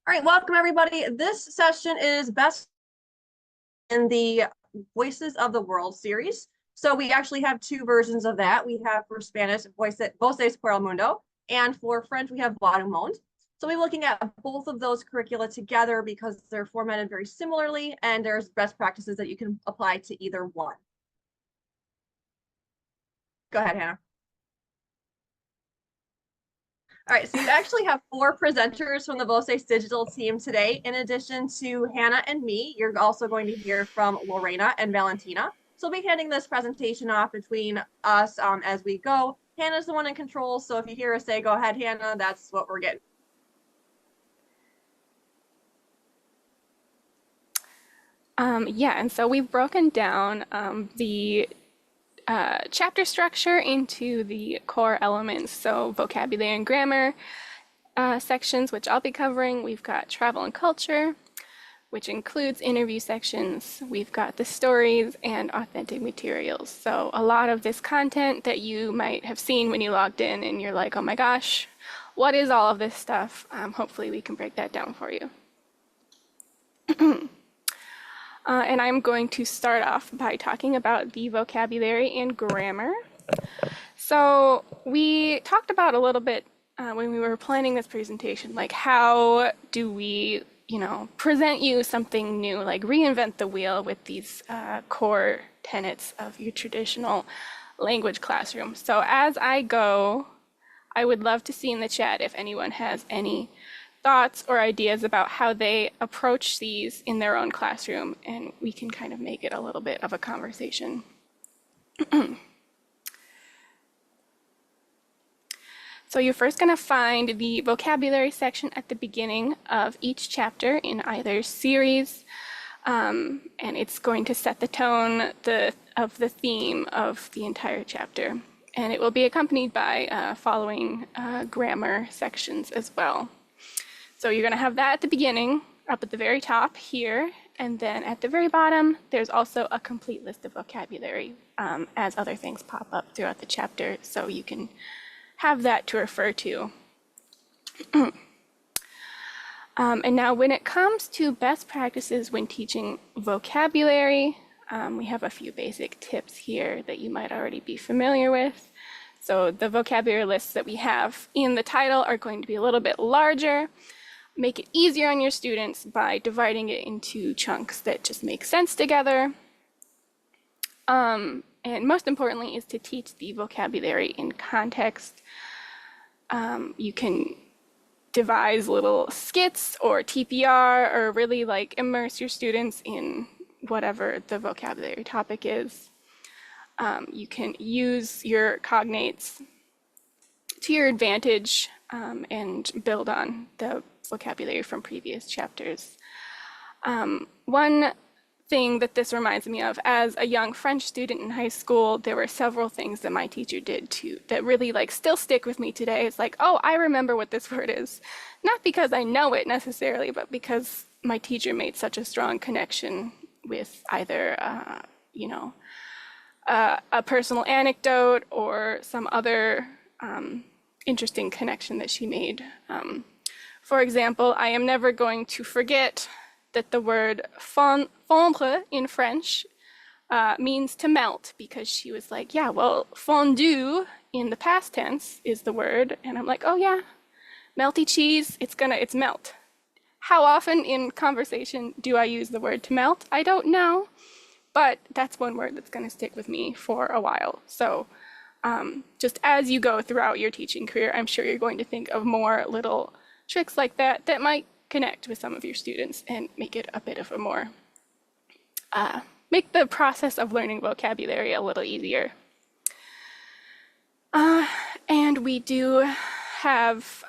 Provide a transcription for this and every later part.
All right, welcome everybody. This session is best in the Voices of the World series. So we actually have two versions of that. We have for Spanish, Voces por el Mundo, and for French, we have Voix du Monde. So we'll be looking at both of those curricula together because they're formatted very similarly, and there's best practices that you can apply to either one. Go ahead, Hannah. All right, so you actually have four presenters from the Voces digital team today. In addition to Hannah and me, you're also going to hear from Lorena and Valentina. So we'll be handing this presentation off between us as we go. Hannah's the one in control, so if you hear us say, go ahead, Hannah, that's what we're getting. And so we've broken down the chapter structure into the core elements. So vocabulary and grammar sections, which I'll be covering. We've got travel and culture, which includes interview sections. We've got the stories and authentic materials. So a lot of this content that you might have seen when you logged in and you're like, oh my gosh, what is all of this stuff? Hopefully we can break that down for you. And I'm going to start off by talking about the vocabulary and grammar. So we talked about a little bit when we were planning this presentation, like how do we, present you something new, like reinvent the wheel with these core tenets of your traditional language classroom. So as I go, I would love to see in the chat if anyone has any thoughts or ideas about how they approach these in their own classroom, and we can kind of make it a little bit of a conversation. So you're first going to find the vocabulary section at the beginning of each chapter in either series, and it's going to set the tone of the theme of the entire chapter. And it will be accompanied by following grammar sections as well. So you're going to have that at the beginning, up at the very top here, and then at the very bottom, there's also a complete list of vocabulary as other things pop up throughout the chapter, so you can have that to refer to. And now when it comes to best practices when teaching vocabulary, we have a few basic tips here that you might already be familiar with. So the vocabulary lists that we have in the title are going to be a little bit larger. Make it easier on your students by dividing it into chunks that just make sense together. And most importantly is to teach the vocabulary in context. You can devise little skits or TPR or really like immerse your students in whatever the vocabulary topic is. You can use your cognates to your advantage and build on the vocabulary from previous chapters. One thing that this reminds me of, as a young French student in high school, there were several things that my teacher did too that really still stick with me today. It's like, oh, I remember what this word is. Not because I know it necessarily, but because my teacher made such a strong connection with either, a personal anecdote or some other interesting connection that she made. For example, I am never going to forget that the word fondre in French means to melt, because she was like, yeah, well, fondu in the past tense is the word. And I'm like, oh yeah, melty cheese, it's melt. How often in conversation do I use the word to melt? I don't know, but that's one word that's going to stick with me for a while. So just as you go throughout your teaching career, I'm sure you're going to think of more little tricks like that that might connect with some of your students and make it a bit of a more, make the process of learning vocabulary a little easier. And we do have,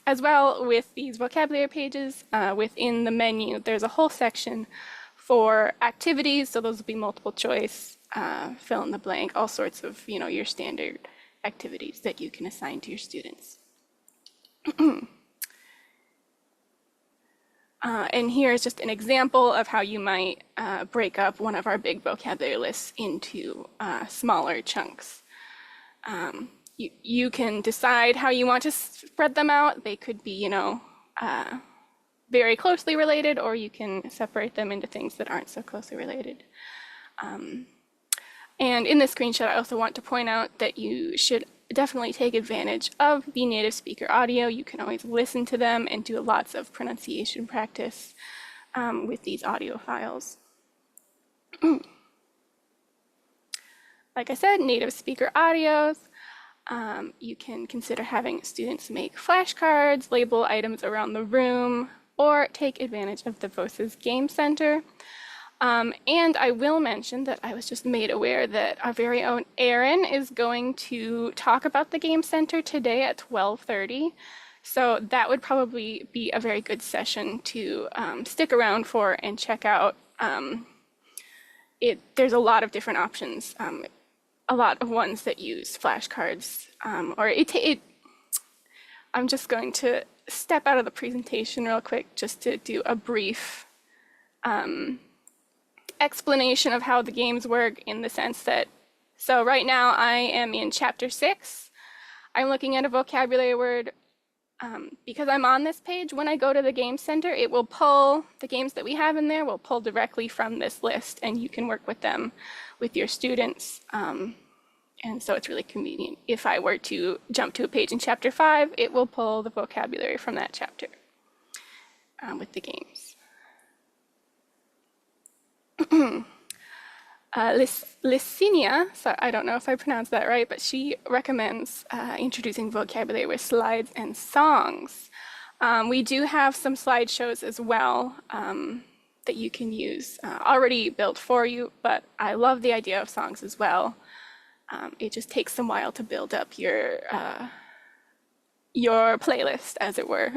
as well with these vocabulary pages, within the menu, there's a whole section for activities. So those will be multiple choice, fill in the blank, all sorts of, your standard activities that you can assign to your students. And here is just an example of how you might break up one of our big vocabulary lists into smaller chunks. You can decide how you want to spread them out. They could be, very closely related, or you can separate them into things that aren't so closely related. And in this screenshot, I also want to point out that you should definitely take advantage of the native speaker audio. You can always listen to them and do lots of pronunciation practice with these audio files. Like I said, native speaker audios. You can consider having students make flashcards, label items around the room, or take advantage of the VOS's Game Center. And I will mention that I was just made aware that our very own Erin is going to talk about the Game Center today at 12:30. So that would probably be a very good session to stick around for and check out. There's a lot of different options, a lot of ones that use flashcards. I'm just going to step out of the presentation real quick just to do a brief explanation of how the games work, in the sense that, so right now I am in chapter 6. I'm looking at a vocabulary word. Because I'm on this page, when I go to the Game Center, it will pull the games that we have in there, will pull directly from this list, and you can work with them with your students. And so it's really convenient. If I were to jump to a page in chapter 5, it will pull the vocabulary from that chapter with the games. Licinia, so I don't know if I pronounced that right, but she recommends introducing vocabulary with slides and songs. We do have some slideshows as well that you can use already built for you, but I love the idea of songs as well. It just takes some while to build up your playlist, as it were.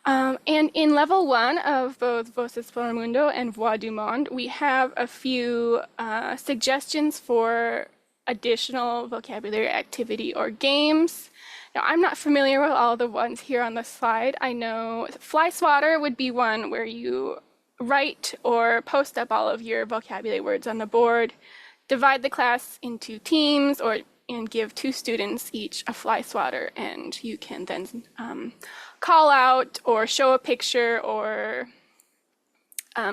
And in level 1 of both Voces por el Mundo and Voix du Monde, we have a few suggestions for additional vocabulary activity or games. Now, I'm not familiar with all the ones here on the slide. I know Fly Swatter would be one where you write or post up all of your vocabulary words on the board, divide the class into teams, and give 2 students each a fly swatter, and you can then call out or show a picture or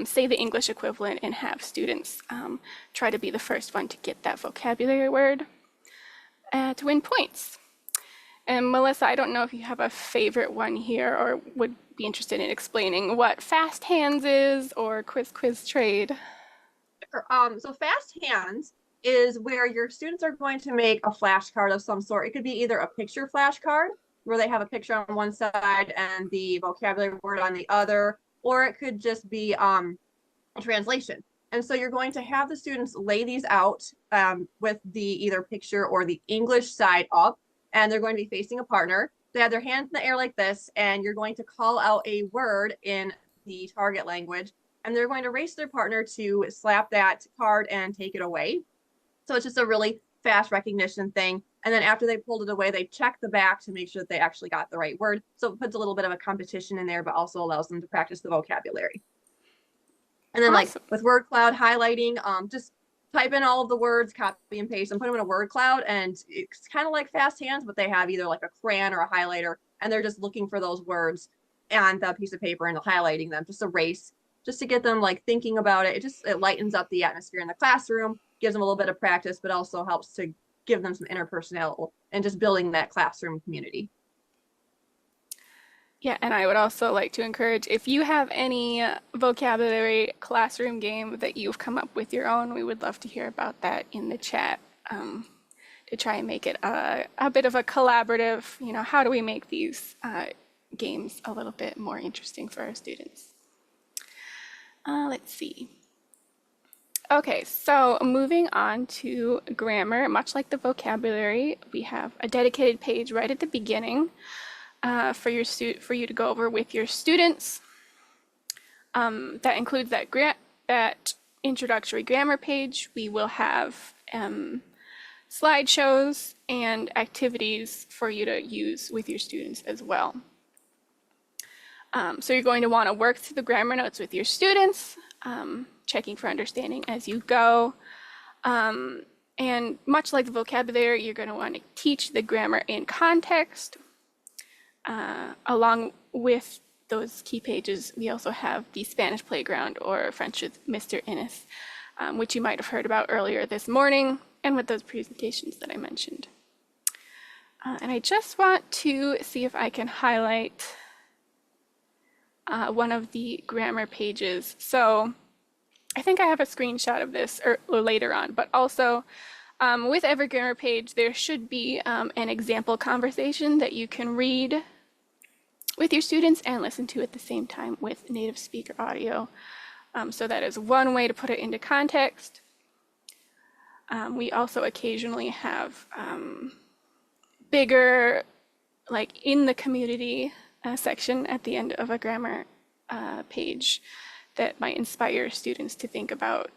say the English equivalent and have students try to be the first one to get that vocabulary word to win points. And Melissa, I don't know if you have a favorite one here or would be interested in explaining what fast hands is or quiz trade. So fast hands is where your students are going to make a flashcard of some sort. It could be either a picture flashcard where they have a picture on one side and the vocabulary word on the other, or it could just be a translation. And so you're going to have the students lay these out with the either picture or the English side up, and they're going to be facing a partner. They have their hands in the air like this, and you're going to call out a word in the target language, and they're going to race their partner to slap that card and take it away. So it's just a really fast recognition thing. And then after they pulled it away, they check the back to make sure that they actually got the right word. So it puts a little bit of a competition in there, but also allows them to practice the vocabulary. And then awesome. Like with word cloud highlighting, just type in all of the words, copy and paste, and put them in a word cloud. And it's kind of like fast hands, but they have either like a crayon or a highlighter, and they're just looking for those words on the piece of paper and highlighting them, just erase, just to get them like thinking about it. It lightens up the atmosphere in the classroom, gives them a little bit of practice, but also helps to give them some interpersonal and just building that classroom community. Yeah, and I would also like to encourage, if you have any vocabulary classroom game that you've come up with your own, we would love to hear about that in the chat to try and make it a bit of a collaborative, how do we make these games a little bit more interesting for our students? Let's see. Okay, so moving on to grammar, much like the vocabulary, we have a dedicated page right at the beginning for you to go over with your students. That includes that introductory grammar page. We will have slideshows and activities for you to use with your students as well. So you're going to want to work through the grammar notes with your students, checking for understanding as you go. And much like the vocabulary, you're going to want to teach the grammar in context. along with those key pages, we also have the Spanish Playground or French with Mr. Innes, which you might have heard about earlier this morning and with those presentations that I mentioned. And I just want to see if I can highlight one of the grammar pages. So I think I have a screenshot of this or later on, but also with every grammar page, there should be an example conversation that you can read with your students and listen to at the same time with native speaker audio. So that is one way to put it into context. We also occasionally have bigger, like in the community section at the end of a grammar page that might inspire students to think about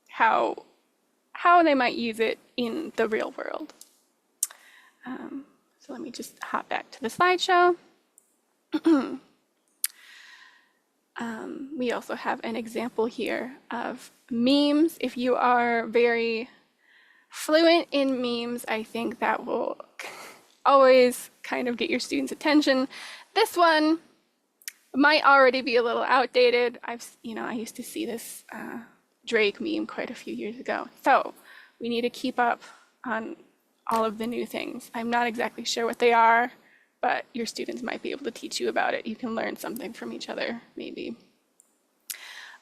how they might use it in the real world. So let me just hop back to the slideshow. We also have an example here of memes. If you are very fluent in memes, I think that will always kind of get your students' attention. This one might already be a little outdated. I used to see this Drake meme quite a few years ago. So we need to keep up on all of the new things. I'm not exactly sure what they are, but your students might be able to teach you about it. You can learn something from each other, maybe.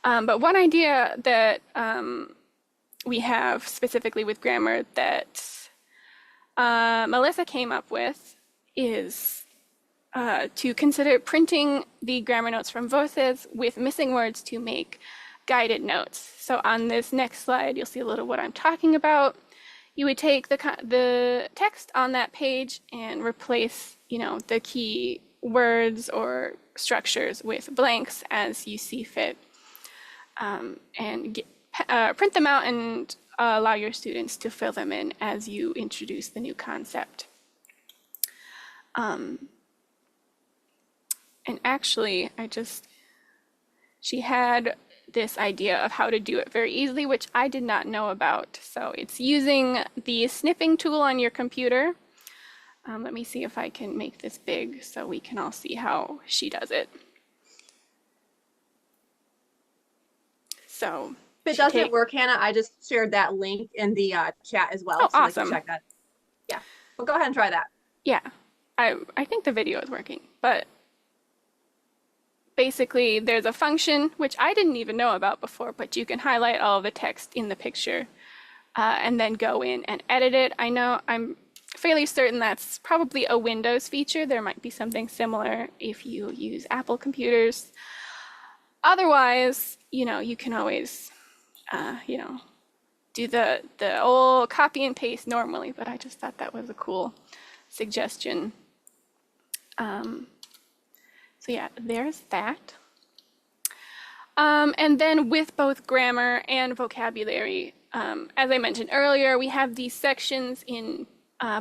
But one idea that we have specifically with grammar that Melissa came up with is to consider printing the grammar notes from Voces with missing words to make guided notes. So on this next slide, you'll see a little what I'm talking about. You would take the text on that page and replace, the key words or structures with blanks as you see fit, and print them out and allow your students to fill them in as you introduce the new concept. And actually, she had this idea of how to do it very easily, which I did not know about. So it's using the snipping tool on your computer. Let me see if I can make this big so we can all see how she does it. So if it doesn't work, Hannah, I just shared that link in the chat as well. Oh, so awesome. Check that. Yeah, well, go ahead and try that. Yeah, I think the video is working, but basically there's a function which I didn't even know about before, but you can highlight all the text in the picture and then go in and edit it. I'm fairly certain that's probably a Windows feature. There might be something similar if you use Apple computers. Otherwise, you can always, do the old copy and paste normally, but I just thought that was a cool suggestion. So yeah, there's that. And then with both grammar and vocabulary, as I mentioned earlier, we have these sections in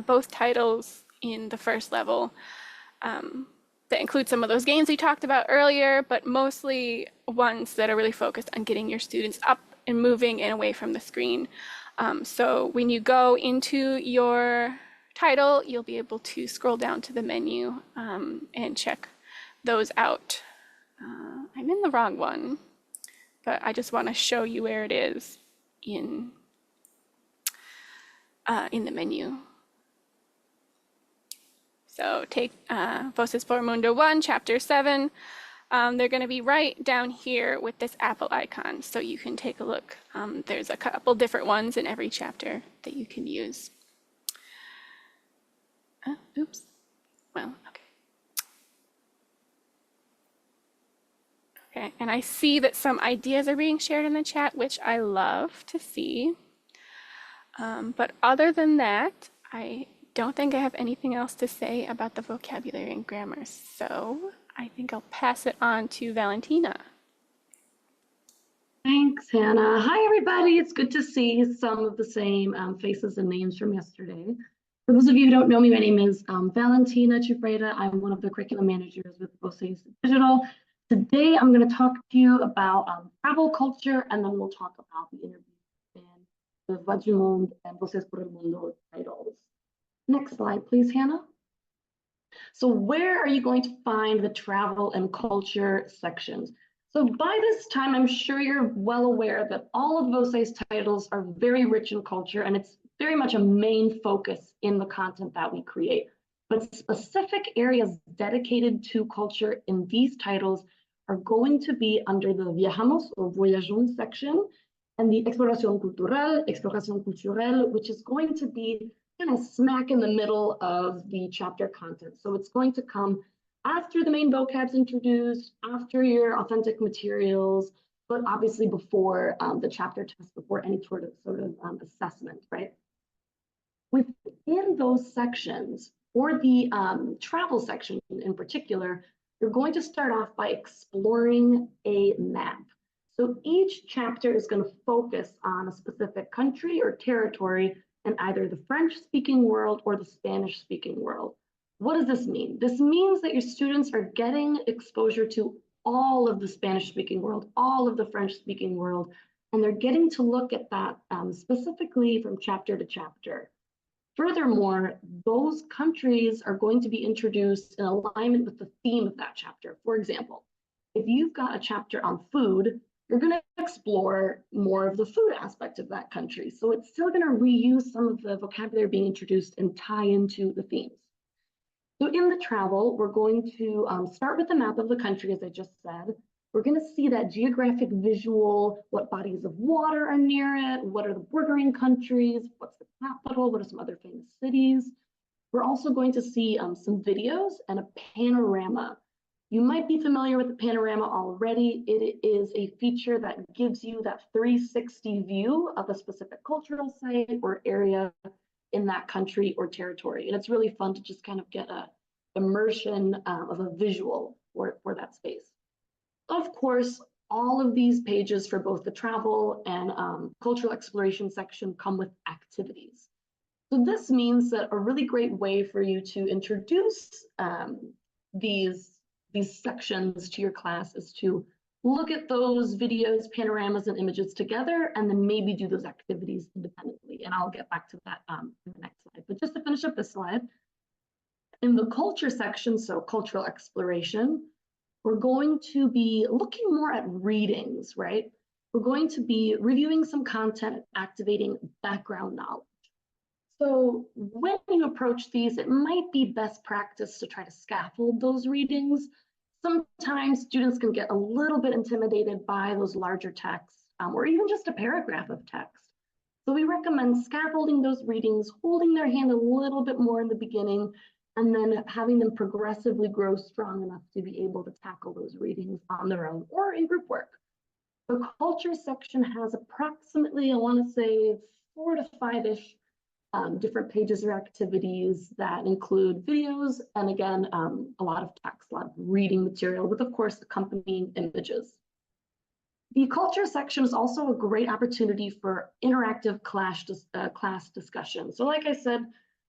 both titles in the first level that include some of those games we talked about earlier, but mostly ones that are really focused on getting your students up and moving and away from the screen. So when you go into your title, you'll be able to scroll down to the menu and check those out. I'm in the wrong one, but I just want to show you where it is in the menu. So take Voces por Mundo 1, Chapter 7. They're going to be right down here with this apple icon, so you can take a look. There's a couple different ones in every chapter that you can use. Oops. Well, okay. Okay, and I see that some ideas are being shared in the chat, which I love to see. But other than that, I don't think I have anything else to say about the vocabulary and grammar, so I think I'll pass it on to Valentina. Thanks, Hannah. Hi, everybody. It's good to see some of the same faces and names from yesterday. For those of you who don't know me, my name is Valentina Chufreda. I'm one of the curriculum managers with Voces Digital. Today, I'm going to talk to you about travel culture, and then we'll talk about the interview and the Voix du Monde and Voces por el Mundo titles. Next slide, please, Hannah. So where are you going to find the travel and culture sections? So by this time, I'm sure you're well aware that all of VOCE's titles are very rich in culture, and it's very much a main focus in the content that we create. But specific areas dedicated to culture in these titles are going to be under the Viajamos or Voyageons section, and the Exploración Culturelle, which is going to be kind of smack in the middle of the chapter content. So it's going to come after the main vocab's introduced, after your authentic materials, but obviously before the chapter test, before any sort of assessment, right? Within those sections, or the travel section in particular, you're going to start off by exploring a map. So each chapter is going to focus on a specific country or territory in either the French-speaking world or the Spanish-speaking world. What does this mean? This means that your students are getting exposure to all of the Spanish-speaking world, all of the French-speaking world, and they're getting to look at that specifically from chapter to chapter. Furthermore, those countries are going to be introduced in alignment with the theme of that chapter. For example, if you've got a chapter on food, you're going to explore more of the food aspect of that country. So it's still going to reuse some of the vocabulary being introduced and tie into the themes. So in the travel, we're going to start with the map of the country, as I just said. We're going to see that geographic visual, what bodies of water are near it, what are the bordering countries, what's the capital, what are some other famous cities. We're also going to see some videos and a panorama. You might be familiar with the panorama already. It is a feature that gives you that 360 view of a specific cultural site or area in that country or territory. And it's really fun to just kind of get a immersion of a visual for that space. Of course, all of these pages for both the travel and cultural exploration section come with activities. So this means that a really great way for you to introduce these sections to your class is to look at those videos, panoramas, and images together, and then maybe do those activities independently. And I'll get back to that in the next slide. But just to finish up this slide, in the culture section, so cultural exploration, we're going to be looking more at readings, right? We're going to be reviewing some content, activating background knowledge. So when you approach these, it might be best practice to try to scaffold those readings. Sometimes students can get a little bit intimidated by those larger texts, or even just a paragraph of text. So we recommend scaffolding those readings, holding their hand a little bit more in the beginning, and then having them progressively grow strong enough to be able to tackle those readings on their own or in group work. The culture section has approximately, I want to say, 4 to 5-ish different pages or activities that include videos and, again, a lot of text, a lot of reading material with, of course, accompanying images. The culture section is also a great opportunity for interactive class discussion. So like I said,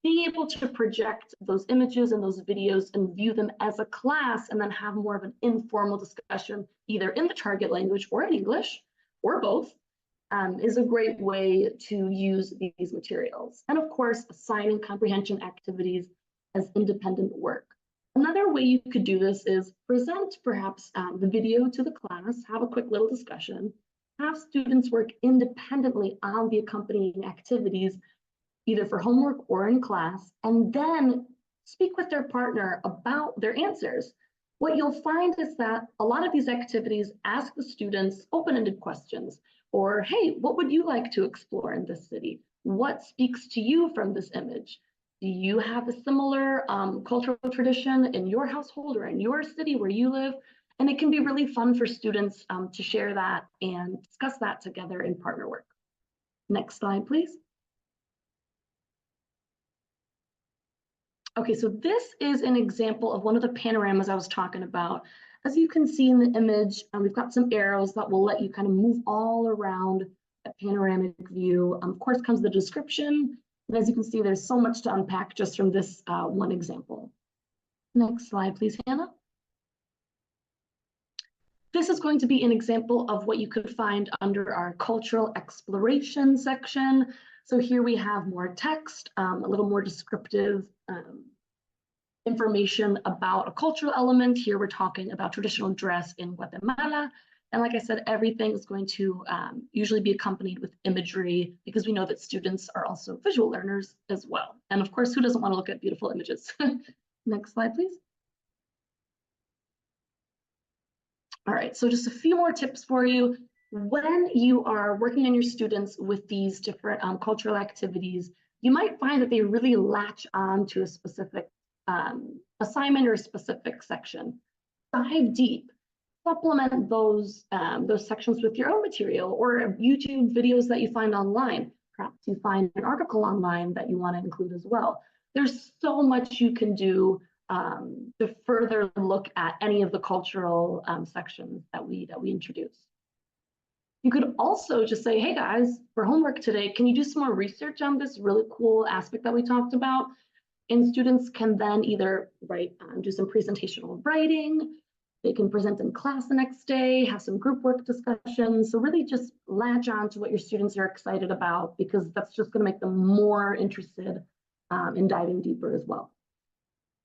being able to project those images and those videos and view them as a class and then have more of an informal discussion, either in the target language or in English, or both, is a great way to use these materials. And of course, assigning comprehension activities as independent work. Another way you could do this is present perhaps the video to the class, have a quick little discussion, have students work independently on the accompanying activities, either for homework or in class, and then speak with their partner about their answers. What you'll find is that a lot of these activities ask the students open-ended questions, or, hey, what would you like to explore in this city? What speaks to you from this image? Do you have a similar cultural tradition in your household or in your city where you live? And it can be really fun for students to share that and discuss that together in partner work. Next slide, please. Okay, so this is an example of one of the panoramas I was talking about. As you can see in the image, we've got some arrows that will let you kind of move all around a panoramic view. Of course, comes the description. And as you can see, there's so much to unpack just from this one example. Next slide, please, Hannah. This is going to be an example of what you could find under our cultural exploration section. So here we have more text, a little more descriptive information about a cultural element. Here we're talking about traditional dress in Guatemala. And like I said, everything is going to usually be accompanied with imagery because we know that students are also visual learners as well. And of course, who doesn't want to look at beautiful images? Next slide, please. All right, so just a few more tips for you. When you are working on your students with these different cultural activities, you might find that they really latch on to a specific assignment or a specific section. Dive deep. Supplement those sections with your own material or YouTube videos that you find online. Perhaps you find an article online that you want to include as well. There's so much you can do to further look at any of the cultural sections that we introduce. You could also just say, hey guys, for homework today, can you do some more research on this really cool aspect that we talked about? And students can then either do some presentational writing, they can present in class the next day, have some group work discussions. So really just latch on to what your students are excited about, because that's just going to make them more interested in diving deeper as well.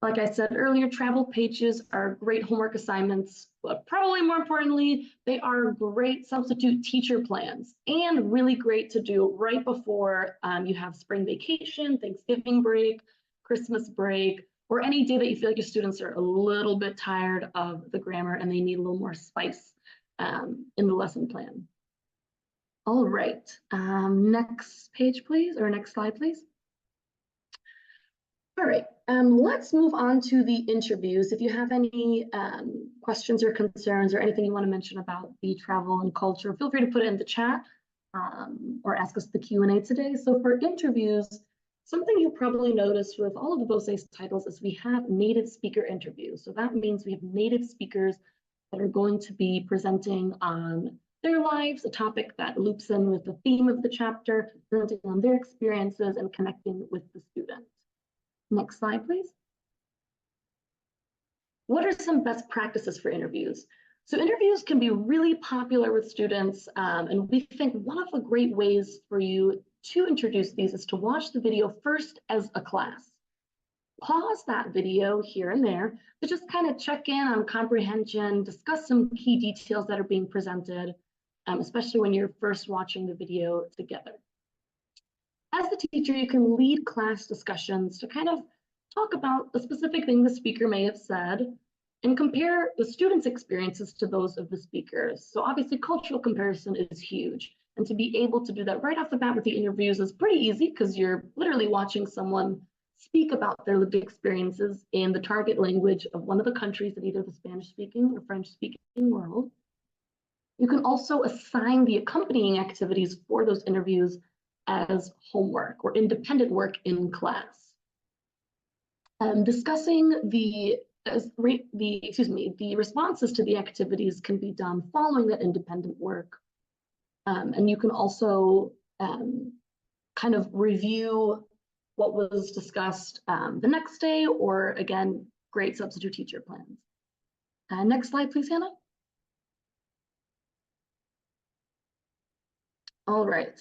Like I said earlier, travel pages are great homework assignments, but probably more importantly, they are great substitute teacher plans and really great to do right before you have spring vacation, Thanksgiving break, Christmas break, or any day that you feel like your students are a little bit tired of the grammar and they need a little more spice in the lesson plan. All right, next page, please, or next slide, please. All right, let's move on to the interviews. If you have any questions or concerns or anything you want to mention about the travel and culture, feel free to put it in the chat or ask us the Q&A today. So for interviews, something you'll probably notice with all of the BOCES titles is we have native speaker interviews. So that means we have native speakers that are going to be presenting on their lives, a topic that loops in with the theme of the chapter, presenting on their experiences and connecting with the student. Next slide, please. What are some best practices for interviews? So interviews can be really popular with students, and we think one of the great ways for you to introduce these is to watch the video first as a class. Pause that video here and there to just kind of check in on comprehension, discuss some key details that are being presented, especially when you're first watching the video together. As the teacher, you can lead class discussions to kind of talk about a specific thing the speaker may have said and compare the students' experiences to those of the speakers. So obviously cultural comparison is huge. And to be able to do that right off the bat with the interviews is pretty easy because you're literally watching someone speak about their lived experiences in the target language of one of the countries in either the Spanish-speaking or French-speaking world. You can also assign the accompanying activities for those interviews as homework or independent work in class. Discussing the responses to the activities can be done following that independent work. And you can also kind of review what was discussed the next day, or again, great substitute teacher plans. Next slide, please, Hannah. All right.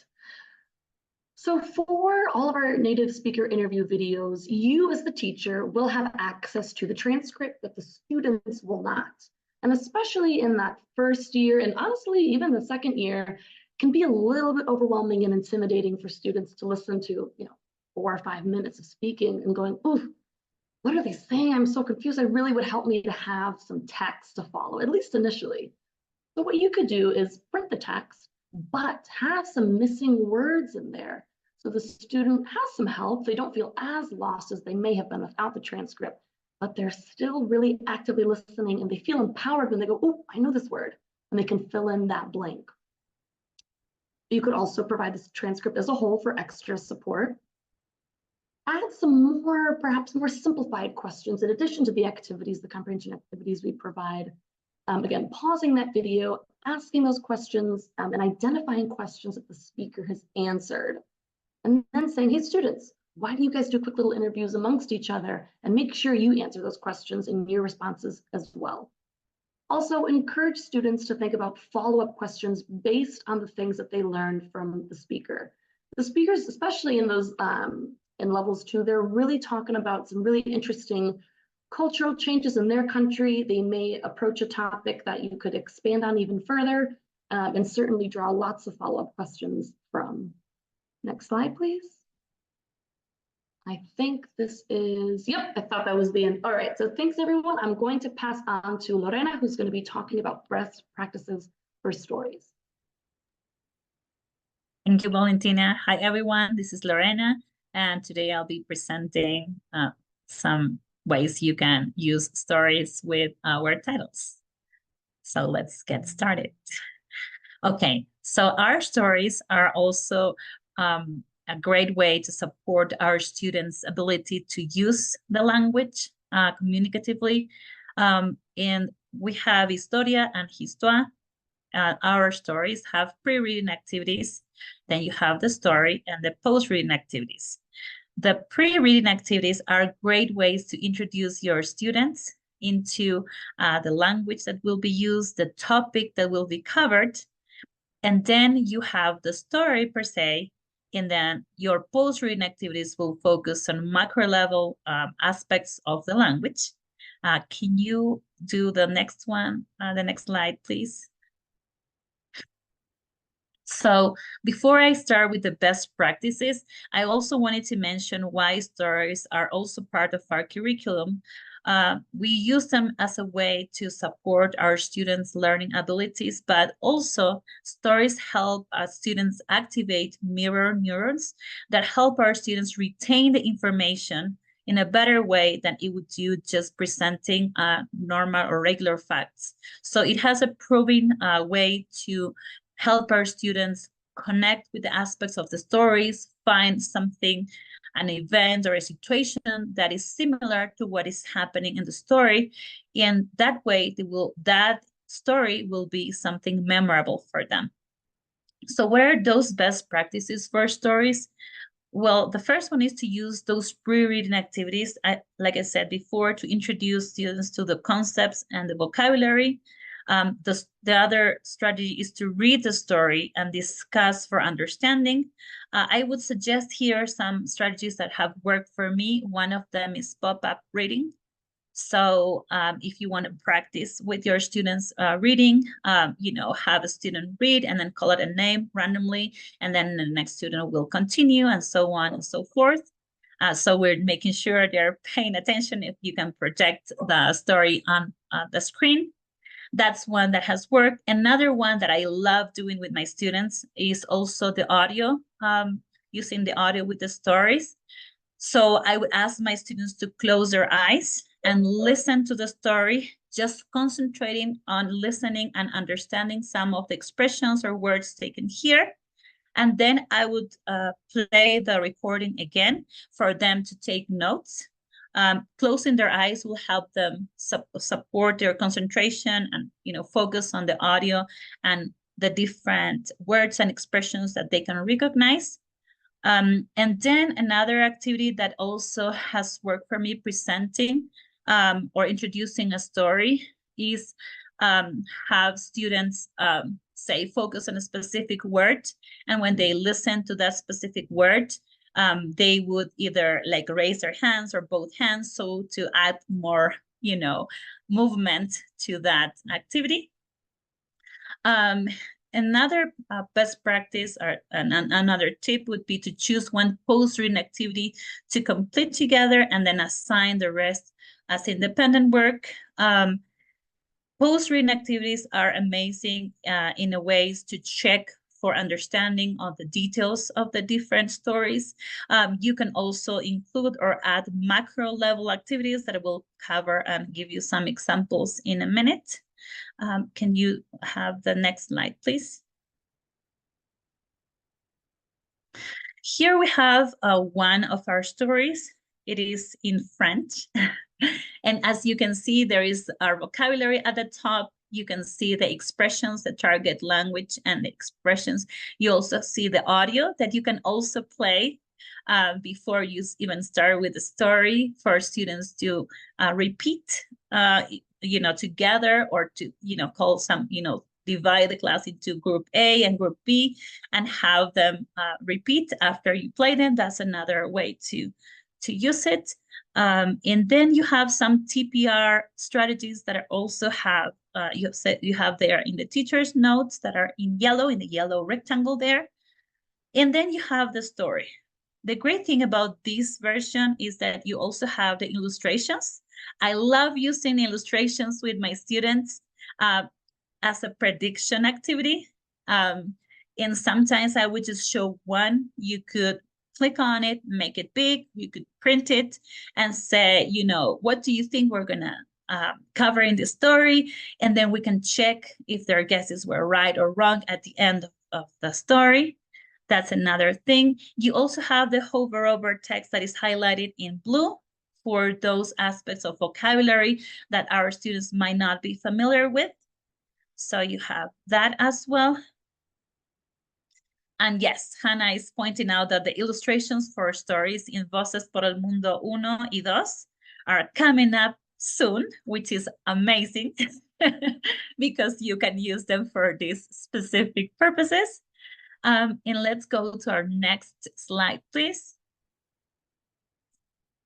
So for all of our native speaker interview videos, you as the teacher will have access to the transcript, but the students will not. And especially in that first year, and honestly, even the second year, can be a little bit overwhelming and intimidating for students to listen to, 4 or 5 minutes of speaking and going, ooh, what are they saying? I'm so confused. It really would help me to have some text to follow, at least initially. So what you could do is print the text, but have some missing words in there. So the student has some help. They don't feel as lost as they may have been without the transcript, but they're still really actively listening and they feel empowered when they go, oh, I know this word, and they can fill in that blank. You could also provide this transcript as a whole for extra support. Add some more, perhaps more simplified questions in addition to the activities, the comprehension activities we provide. Again, pausing that video, asking those questions, and identifying questions that the speaker has answered. And then saying, hey, students, why don't you guys do quick little interviews amongst each other and make sure you answer those questions in your responses as well. Also, encourage students to think about follow-up questions based on the things that they learned from the speaker. The speakers, especially in those in levels 2, they're really talking about some really interesting cultural changes in their country. They may approach a topic that you could expand on even further, and certainly draw lots of follow-up questions from. Next slide, please. I think this is, yep, I thought that was the end. All right, so thanks everyone. I'm going to pass on to Lorena, who's going to be talking about best practices for stories. Thank you, Valentina. Hi, everyone. This is Lorena, and today I'll be presenting some ways you can use stories with word titles. So let's get started. Okay, so our stories are also a great way to support our students' ability to use the language communicatively. And we have Historia and Histoire. Our stories have pre-reading activities. Then you have the story and the post-reading activities. The pre-reading activities are great ways to introduce your students into the language that will be used, the topic that will be covered. And then you have the story per se, and then your post-reading activities will focus on macro level aspects of the language. Can you do the next one, the next slide, please? So before I start with the best practices, I also wanted to mention why stories are also part of our curriculum. We use them as a way to support our students' learning abilities, but also stories help students activate mirror neurons that help our students retain the information in a better way than it would do just presenting normal or regular facts. So it has a proven way to help our students connect with the aspects of the stories, find something, an event or a situation that is similar to what is happening in the story. And that way, that story will be something memorable for them. So what are those best practices for stories? Well, the first one is to use those pre-reading activities, like I said before, to introduce students to the concepts and the vocabulary. The other strategy is to read the story and discuss for understanding. I would suggest here some strategies that have worked for me. One of them is pop-up reading. So if you want to practice with your students reading, have a student read and then call it a name randomly, and then the next student will continue, and so on and so forth. So we're making sure they're paying attention if you can project the story on the screen. That's one that has worked. Another one that I love doing with my students is also the audio, using the audio with the stories. So I would ask my students to close their eyes and listen to the story, just concentrating on listening and understanding some of the expressions or words taken here. And then I would play the recording again for them to take notes. Closing their eyes will help them support their concentration and focus on the audio and the different words and expressions that they can recognize. And then another activity that also has worked for me presenting or introducing a story is have students say focus on a specific word, and when they listen to that specific word, they would either like raise their hands or both hands, so to add more movement to that activity. Another best practice or another tip would be to choose one post-reading activity to complete together and then assign the rest as independent work. Post-reading activities are amazing in a ways to check for understanding of the details of the different stories. You can also include or add macro level activities that I will cover and give you some examples in a minute. Can you have the next slide, please? Here we have one of our stories. It is in French. And as you can see, there is our vocabulary at the top. You can see the expressions, the target language and the expressions. You also see the audio that you can also play before you even start with the story for students to repeat together, or to call some divide the class into group A and group B and have them repeat after you play them. That's another way to use it. And then you have some TPR strategies that are also have, you have there in the teacher's notes that are in the yellow rectangle there. And then you have the story. The great thing about this version is that you also have the illustrations. I love using illustrations with my students as a prediction activity. And sometimes I would just show one. You could click on it, make it big. You could print it and say, you know, what do you think we're gonna cover in the story? And then we can check if their guesses were right or wrong at the end of the story. That's another thing. You also have the hover over text that is highlighted in blue for those aspects of vocabulary that our students might not be familiar with. So you have that as well. And yes, Hannah is pointing out that the illustrations for stories in Voces por el Mundo 1 y 2 are coming up soon, which is amazing because you can use them for these specific purposes. And let's go to our next slide, please.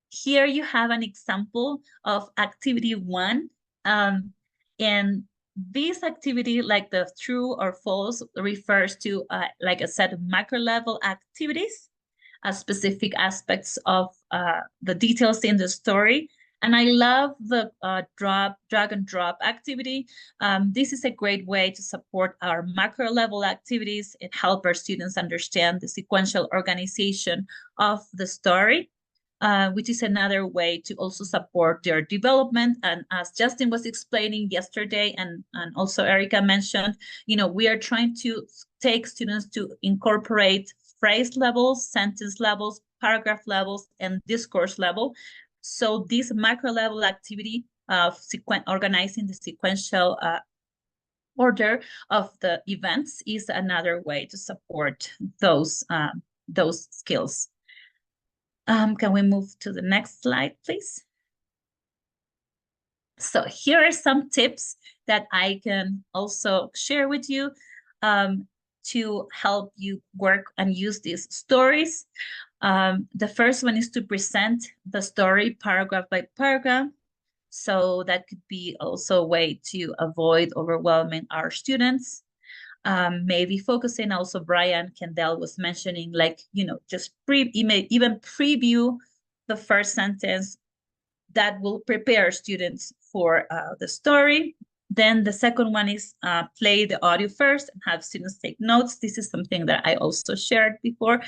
Here you have an example of activity 1. And this activity, like the true or false, refers to like a set of macro level activities, specific aspects of the details in the story. And I love the drag and drop activity. This is a great way to support our macro level activities and help our students understand the sequential organization of the story. Which is another way to also support their development. And as Justin was explaining yesterday, and also Erica mentioned, you know, we are trying to take students to incorporate phrase levels, sentence levels, paragraph levels, and discourse level. So this macro level activity of organizing the sequential order of the events is another way to support those skills. Can we move to the next slide, please? So here are some tips that I can also share with you to help you work and use these stories. The first one is to present the story paragraph by paragraph. So that could be also a way to avoid overwhelming our students. Maybe focusing also, Brian Kendall was mentioning, like, you know, just even preview the first sentence. That will prepare students for the story. Then the second one is play the audio first and have students take notes. This is something that I also shared before.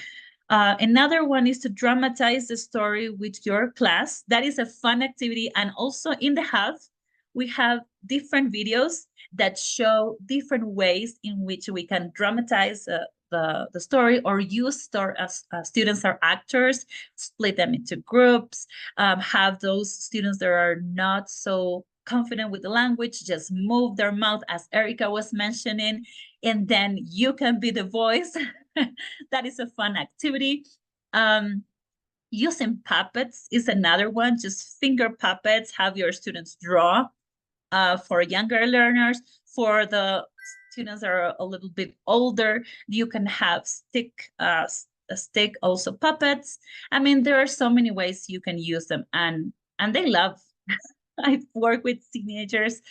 Another one is to dramatize the story with your class. That is a fun activity. And also in the house, we have different videos that show different ways in which we can dramatize the story or use students or actors, split them into groups, have those students that are not so confident with the language, just move their mouth as Erica was mentioning, and then you can be the voice. That is a fun activity. Using puppets is another one, just finger puppets, have your students draw. For younger learners, for the students that are a little bit older, you can have stick also puppets. I mean, there are so many ways you can use them, and they love. I work with teenagers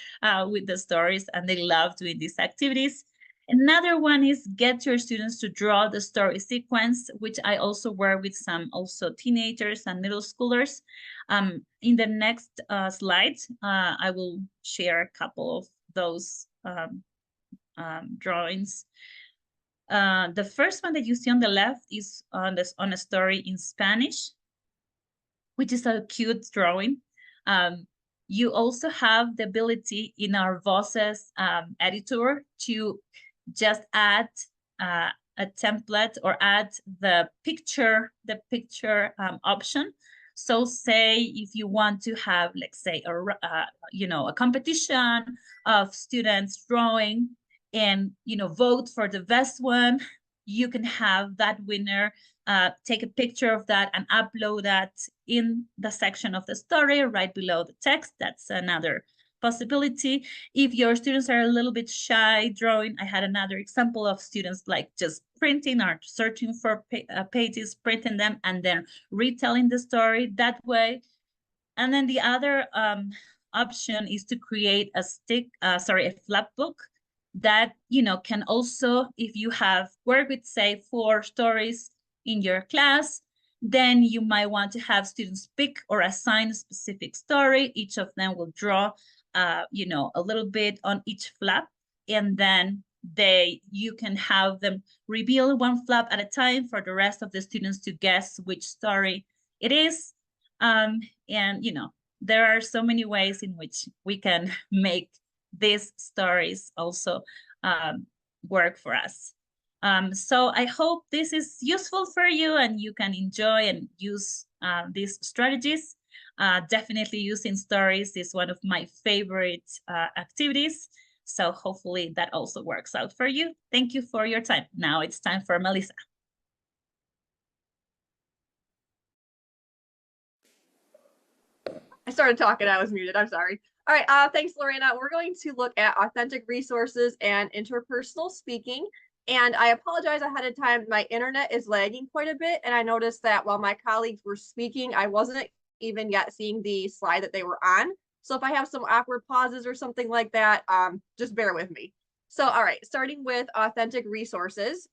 with the stories, and they love doing these activities. Another one is get your students to draw the story sequence, which I also work with some also teenagers and middle schoolers. In the next slide, I will share a couple of those drawings. The first one that you see on the left is on a story in Spanish, which is a cute drawing. You also have the ability in our Voces editor to just add a template or add the picture option. So say if you want to have, let's say, a competition of students drawing and, vote for the best one, you can have that winner take a picture of that and upload that in the section of the story right below the text. That's another possibility. If your students are a little bit shy drawing, I had another example of students like just printing or searching for pages, printing them, and then retelling the story. That way, And then the other option is to create a a flap book that, you know, can also, if you have worked with, say, 4 stories in your class, then you might want to have students pick or assign a specific story. Each of them will draw, you know, a little bit on each flap, and then you can have them reveal one flap at a time for the rest of the students to guess which story it is. And, you know, there are so many ways in which we can make these stories also work for us. So I hope this is useful for you and you can enjoy and use these strategies. Definitely using stories is one of my favorite activities. So hopefully that also works out for you. Thank you for your time. Now it's time for Melissa. I started talking, I was muted, I'm sorry. All right, thanks, Lorena. We're going to look at authentic resources and interpersonal speaking. And I apologize ahead of time, my internet is lagging quite a bit. And I noticed that while my colleagues were speaking, I wasn't even yet seeing the slide that they were on. So if I have some awkward pauses or something like that, just bear with me. So, all right, starting with authentic resources,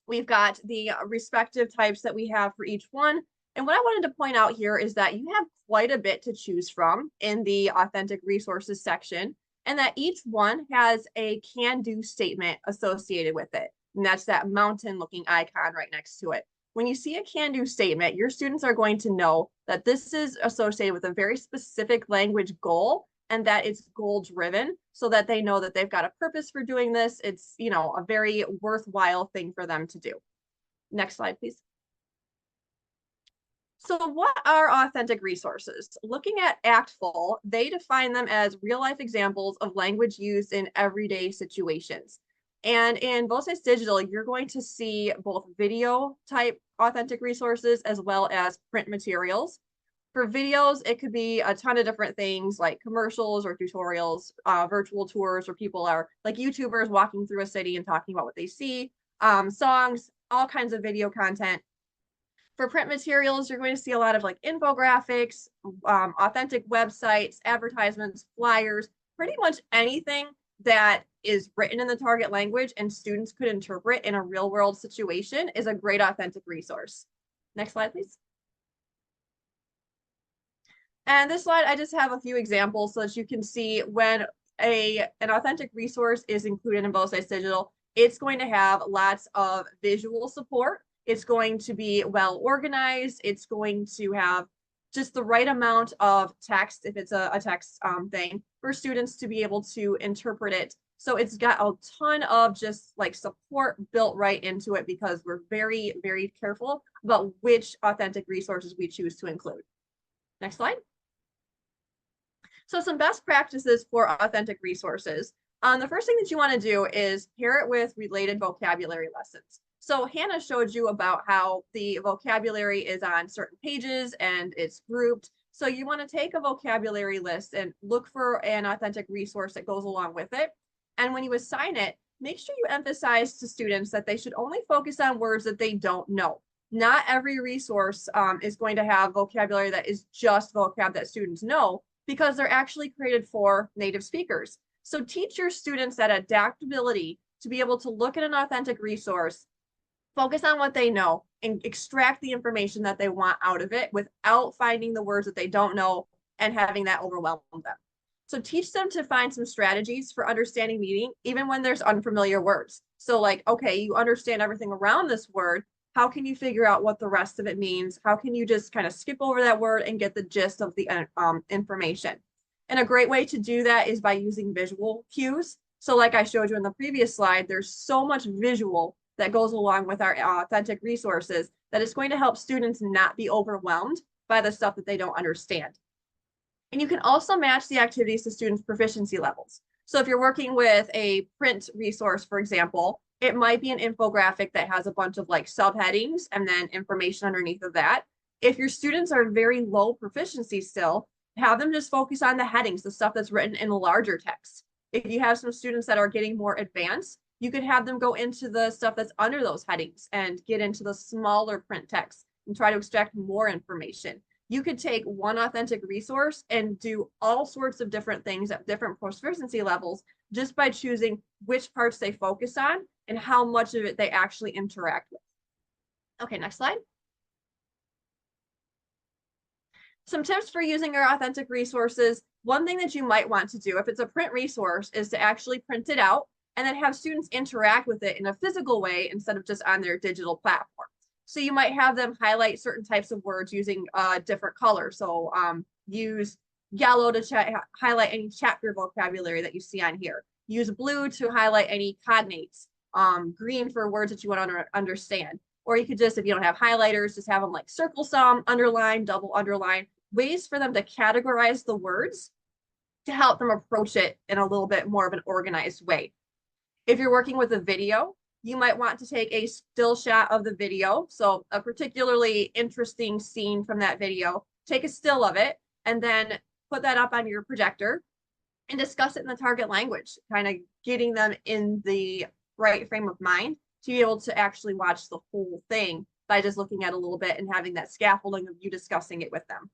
we've got the respective types that we have for each one. And what I wanted to point out here is that you have quite a bit to choose from in the authentic resources section, and that each one has a can-do statement associated with it. And that's that mountain looking icon right next to it. When you see a can-do statement, your students are going to know that this is associated with a very specific language goal and that it's goal driven, so that they know that they've got a purpose for doing this. It's, you know, a very worthwhile thing for them to do. Next slide, please. So what are authentic resources? Looking at ACTFL, they define them as real-life examples of language used in everyday situations. And in Voces Digital, you're going to see both video type authentic resources as well as print materials. For videos, it could be a ton of different things like commercials or tutorials, virtual tours where people are like YouTubers walking through a city and talking about what they see, songs, all kinds of video content. For print materials, you're going to see a lot of like infographics, authentic websites, advertisements, flyers, pretty much anything that is written in the target language and students could interpret in a real world situation is a great authentic resource. Next slide, please. And this slide, I just have a few examples so that you can see when an authentic resource is included in Voces Digital, it's going to have lots of visual support. It's going to be well organized. It's going to have just the right amount of text, if it's a text thing, for students to be able to interpret it. So it's got a ton of just like support built right into it because we're very, very careful about which authentic resources we choose to include. Next slide. So some best practices for authentic resources. The first thing that you want to do is pair it with related vocabulary lessons. So Hannah showed you about how the vocabulary is on certain pages and it's grouped. So you want to take a vocabulary list and look for an authentic resource that goes along with it. And when you assign it, make sure you emphasize to students that they should only focus on words that they don't know. Not every resource is going to have vocabulary that is just vocab that students know, because they're actually created for native speakers. So teach your students that adaptability to be able to look at an authentic resource, focus on what they know, and extract the information that they want out of it without finding the words that they don't know and having that overwhelm them. So teach them to find some strategies for understanding meaning, even when there's unfamiliar words. So like, okay, you understand everything around this word. How can you figure out what the rest of it means? How can you just kind of skip over that word and get the gist of the information? And a great way to do that is by using visual cues. So like I showed you in the previous slide, there's so much visual that goes along with our authentic resources that it's going to help students not be overwhelmed by the stuff that they don't understand. And you can also match the activities to students' proficiency levels. So if you're working with a print resource, for example, it might be an infographic that has a bunch of like subheadings and then information underneath of that. If your students are very low proficiency still, have them just focus on the headings, the stuff that's written in larger text. If you have some students that are getting more advanced, you could have them go into the stuff that's under those headings and get into the smaller print text and try to extract more information. You could take one authentic resource and do all sorts of different things at different proficiency levels just by choosing which parts they focus on and how much of it they actually interact with. Okay, next slide. Some tips for using your authentic resources. One thing that you might want to do if it's a print resource is to actually print it out and then have students interact with it in a physical way instead of just on their digital platform. So you might have them highlight certain types of words using different colors. So use yellow to highlight any chapter vocabulary that you see on here. Use blue to highlight any cognates, green for words that you want to understand. Or you could just, if you don't have highlighters, just have them like circle some, underline, double underline, ways for them to categorize the words to help them approach it in a little bit more of an organized way. If you're working with a video, you might want to take a still shot of the video. So a particularly interesting scene from that video, take a still of it, and then put that up on your projector and discuss it in the target language, kind of getting them in the right frame of mind to be able to actually watch the whole thing by just looking at a little bit and having that scaffolding of you discussing it with them.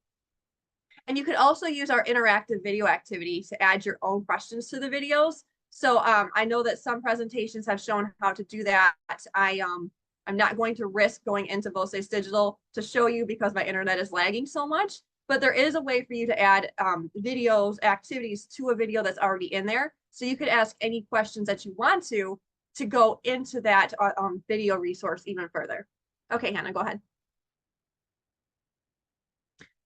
And you could also use our interactive video activity to add your own questions to the videos. So I know that some presentations have shown how to do that. I'm not going to risk going into Voces Digital to show you because my internet is lagging so much, but there is a way for you to add videos, activities to a video that's already in there. So you could ask any questions that you want to go into that video resource even further. Okay, Hannah, go ahead.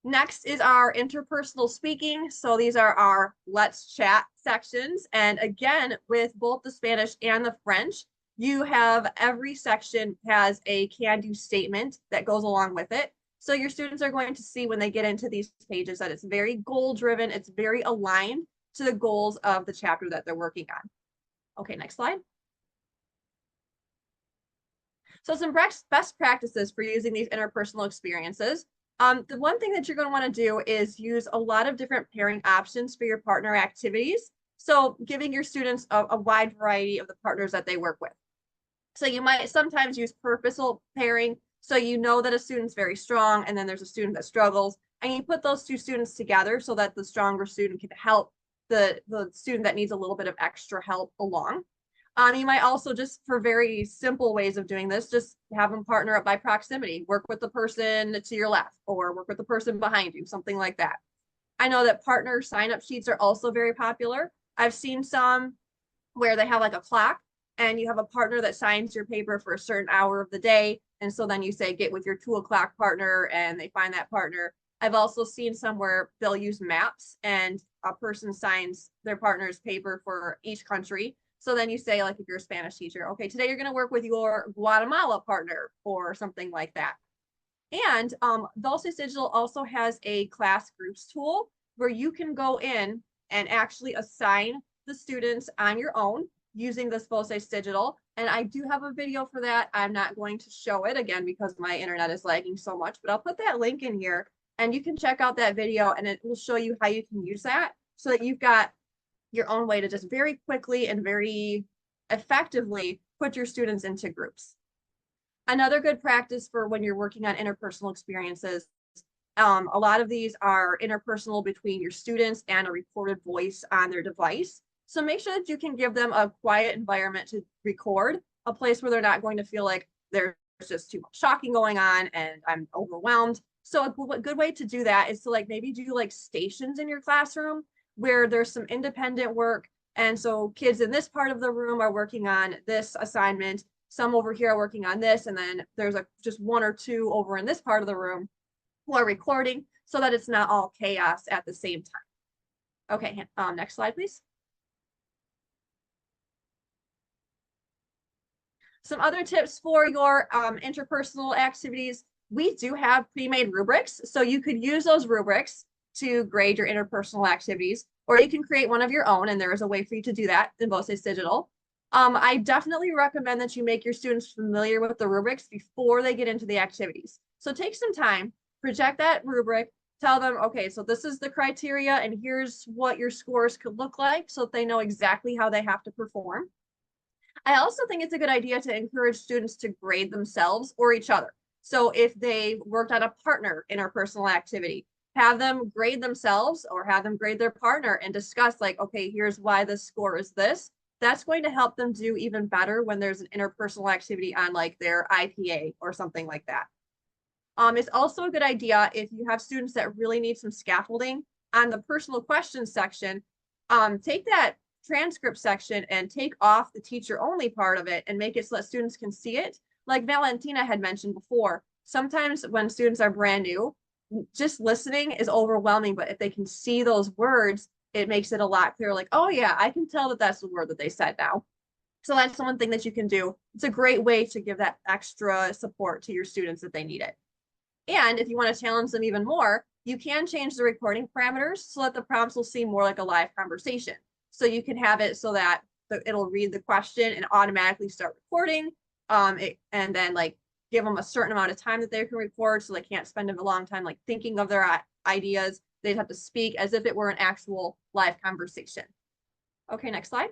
Next is our interpersonal speaking. So these are our let's chat sections. And again, with both the Spanish and the French, you have every section has a can-do statement that goes along with it. So your students are going to see when they get into these pages that it's very goal-driven, it's very aligned to the goals of the chapter that they're working on. Okay, next slide. So some best practices for using these interpersonal experiences. The one thing that you're going to want to do is use a lot of different pairing options for your partner activities. So giving your students a wide variety of the partners that they work with. So you might sometimes use purposeful pairing. So you know that a student's very strong and then there's a student that struggles. And you put those two students together so that the stronger student can help the student that needs a little bit of extra help along. You might also just, for very simple ways of doing this, just have them partner up by proximity. Work with the person to your left or work with the person behind you, something like that. I know that partner sign-up sheets are also very popular. I've seen some where they have like a clock and you have a partner that signs your paper for a certain hour of the day. And so then you say, get with your 2 o'clock partner and they find that partner. I've also seen some where they'll use maps and a person signs their partner's paper for each country. So then you say, like, if you're a Spanish teacher, okay, today you're going to work with your Guatemala partner or something like that. And Voces Digital also has a class groups tool where you can go in and actually assign the students on your own using this Voces Digital. And I do have a video for that. I'm not going to show it again because my internet is lagging so much, but I'll put that link in here and you can check out that video and it will show you how you can use that so that you've got your own way to just very quickly and very effectively put your students into groups. Another good practice for when you're working on interpersonal experiences, a lot of these are interpersonal between your students and a recorded voice on their device. So make sure that you can give them a quiet environment to record, a place where they're not going to feel like there's just too much talking going on and I'm overwhelmed. So a good way to do that is to like maybe do like stations in your classroom where there's some independent work. And so kids in this part of the room are working on this assignment. Some over here are working on this. And then there's just 1 or 2 over in this part of the room who are recording so that it's not all chaos at the same time. Okay, next slide, please. Some other tips for your interpersonal activities. We do have pre-made rubrics. So you could use those rubrics to grade your interpersonal activities, or you can create one of your own, and there is a way for you to do that in Voces Digital. I definitely recommend that you make your students familiar with the rubrics before they get into the activities. So take some time, project that rubric, tell them, okay, so this is the criteria, and here's what your scores could look like so that they know exactly how they have to perform. I also think it's a good idea to encourage students to grade themselves or each other. So if they worked on a partner interpersonal activity, have them grade themselves or have them grade their partner and discuss like, okay, here's why the score is this. That's going to help them do even better when there's an interpersonal activity on like their IPA or something like that. It's also a good idea if you have students that really need some scaffolding on the personal questions section, take that transcript section and take off the teacher only part of it and make it so that students can see it. Like Valentina had mentioned before, sometimes when students are brand new, just listening is overwhelming, but if they can see those words, it makes it a lot clearer. Like, oh yeah, I can tell that that's the word that they said now. So that's one thing that you can do. It's a great way to give that extra support to your students if they need it. And if you want to challenge them even more, you can change the recording parameters so that the prompts will seem more like a live conversation. So you can have it so that it'll read the question and automatically start recording. And then like give them a certain amount of time that they can record so they can't spend a long time like thinking of their ideas. They'd have to speak as if it were an actual live conversation. Okay, next slide.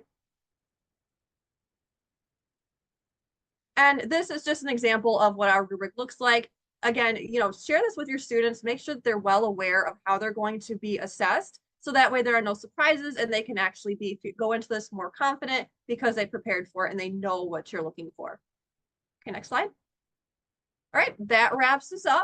And this is just an example of what our rubric looks like. Again, share this with your students, make sure that they're well aware of how they're going to be assessed. So that way there are no surprises and they can actually go into this more confident because they prepared for it and they know what you're looking for. Okay, next slide. All right, that wraps this up.